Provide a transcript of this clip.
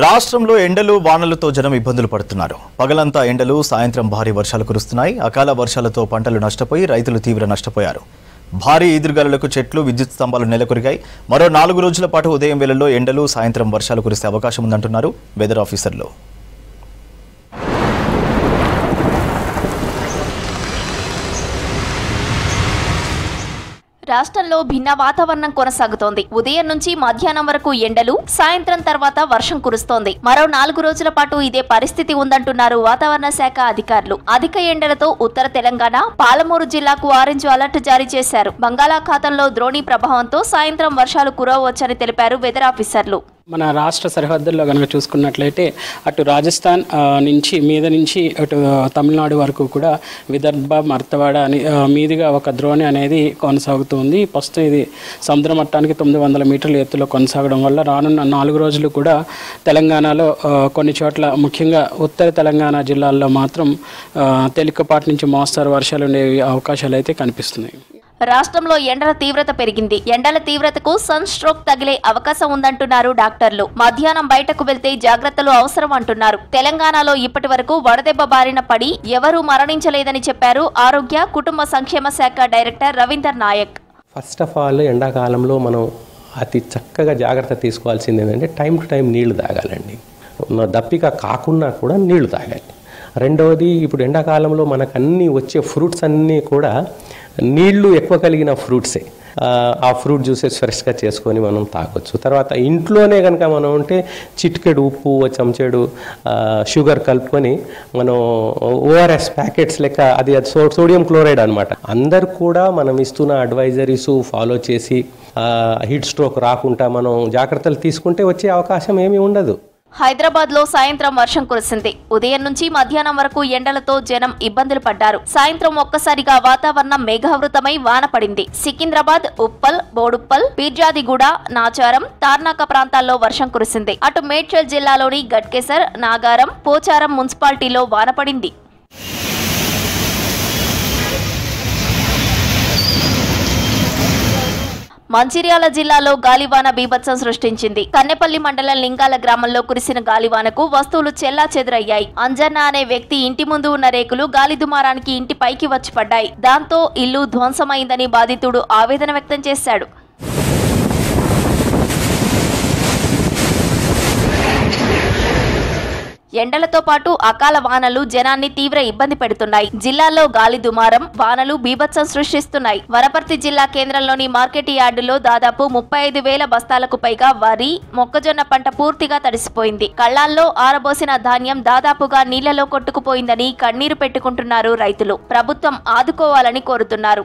రాష్ట్రంలో ఎండలు వానలతో జనం ఇబ్బందులు పడుతున్నారు. పగలంతా ఎండలు, సాయంత్రం భారీ వర్షాలు కురుస్తున్నాయి. అకాల వర్షాలతో పంటలు నష్టపోయి రైతులు తీవ్ర నష్టపోయారు. భారీ ఈదురుగాలులకు చెట్లు, విద్యుత్ స్తంభాలు నెలకొరిగాయి. మరో 4 రోజుల పాటు ఉదయం వేళల్లో ఎండలు, సాయంత్రం వర్షాలు కురిసే అవకాశం ఉందంటున్నారు వెదర్ ఆఫీసర్లు. రాష్ట్రంలో భిన్న వాతావరణం కొనసాగుతోంది. ఉదయం నుంచి మధ్యాహ్నం వరకు ఎండలు, సాయంత్రం తర్వాత వర్షం కురుస్తోంది. మరో 4 రోజుల పాటు ఇదే పరిస్థితి ఉందంటున్నారు వాతావరణ శాఖ అధికారులు. అధిక ఎండలతో ఉత్తర తెలంగాణ, పాలమూరు జిల్లాకు ఆరెంజ్ అలర్ట్ జారీ చేశారు. బంగాళాఖాతంలో ద్రోణి ప్రభావంతో సాయంత్రం వర్షాలు కురవవచ్చని తెలిపారు వెదర్ ఆఫీసర్లు. మన రాష్ట్ర సరిహద్దుల్లో కనుక చూసుకున్నట్లయితే అటు రాజస్థాన్ నుంచి అటు తమిళనాడు వరకు కూడా విదర్భ, మర్తవాడ మీదుగా ఒక ద్రోణి అనేది కొనసాగుతుంది. ప్రస్తుతం ఇది సముద్ర మట్టానికి 900 మీటర్ల ఎత్తులో కొనసాగడం వల్ల రానున్న 4 రోజులు కూడా తెలంగాణలో కొన్ని చోట్ల, ముఖ్యంగా ఉత్తర తెలంగాణ జిల్లాల్లో మాత్రం తేలికపాటి నుంచి మోస్తరు వర్షాలు ఉండే అవకాశాలు అయితే కనిపిస్తున్నాయి. రాష్ట్రంలో ఎండల తీవ్రత పెరిగింది. ఎండల తీవ్రతకు సన్ స్ట్రోక్ తగిలే అవకాశం ఉందంటున్నారు డాక్టర్లు. మధ్యాహ్నం బయటకు వెళ్తే జాగ్రత్తలు అవసరం అంటున్నారు. తెలంగాణలో ఇప్పటి వరకు వడదెబ్బ బారిన పడి ఎవరూ మరణించలేదని చెప్పారు ఆరోగ్య కుటుంబ సంక్షేమ శాఖ director Ravinder Nayak. First of all ఎండాకాలంలో మనం అతి చక్కగా జాగ్రత్త తీసుకోవాల్సింది ఏంటంటే టైం టు టైం నీళ్లు తాగాలండి. దప్పిక కాకుండా కూడా నీళ్లు తాగాలి. రెండవది, ఇప్పుడు ఎండాకాలంలో మనకు అన్నీ వచ్చే ఫ్రూట్స్ అన్నీ కూడా నీళ్లు ఎక్కువ కలిగిన ఫ్రూట్సే. ఆ ఫ్రూట్ జ్యూసెస్ ఫ్రెష్గా చేసుకొని మనం తాగొచ్చు. తర్వాత ఇంట్లోనే కనుక మనం ఉంటే చిటికెడు ఉప్పు, చెంచాడు షుగర్ కలుపుకొని మనం ఓఆర్ఎస్ ప్యాకెట్స్ లెక్క, అది సోడియం క్లోరైడ్ అనమాట. అందరు కూడా మనం ఇస్తున్న అడ్వైజరీస్ ఫాలో చేసి హీట్ స్ట్రోక్ రాకుండా మనం జాగ్రత్తలు తీసుకుంటే వచ్చే అవకాశం ఏమీ ఉండదు. హైదరాబాద్ లో సాయంత్రం వర్షం కురిసింది. ఉదయం నుంచి మధ్యాహ్నం వరకు ఎండలతో జనం ఇబ్బందులు పడ్డారు. సాయంత్రం ఒక్కసారిగా వాతావరణం మేఘావృతమై వాన పడింది. సికింద్రాబాద్, ఉప్పల్, బోడుప్పల్, పీర్జాదిగూడ, నాచారం, తార్నాక ప్రాంతాల్లో వర్షం కురిసింది. అటు మేడ్చల్ జిల్లాలోని గట్కేసర్, నాగారం, పోచారం మున్సిపాలిటీలో వాన పడింది. మంచిర్యాల జిల్లాలో గాలివాన బీభత్సం సృష్టించింది. కన్నెపల్లి మండలం లింగాల గ్రామంలో కురిసిన గాలివానకు వస్తువులు చెల్లాచెదురయ్యాయి. అంజన్న అనే వ్యక్తి ఇంటి ముందు ఉన్న రేకులు గాలి దుమారానికి ఇంటి పైకి వచ్చి పడ్డాయి. దాంతో ఇల్లు ధ్వంసమైందని బాధితుడు ఆవేదన వ్యక్తం చేశాడు. ఎండలతో పాటు అకాల వానలు జనాన్ని తీవ్ర ఇబ్బంది పెడుతున్నాయి. జిల్లాలో గాలి దుమారం, వానలు బీభత్సం సృష్టిస్తున్నాయి. వనపర్తి జిల్లా కేంద్రంలోని మార్కెట్ యార్డులో దాదాపు 35,000 బస్తాలకు పైగా వరి, మొక్కజొన్న పంట పూర్తిగా తడిసిపోయింది. కళ్లాల్లో ఆరబోసిన ధాన్యం దాదాపుగా నీళ్లలో కొట్టుకుపోయిందని కన్నీరు పెట్టుకుంటున్నారు రైతులు. ప్రభుత్వం ఆదుకోవాలని కోరుతున్నారు.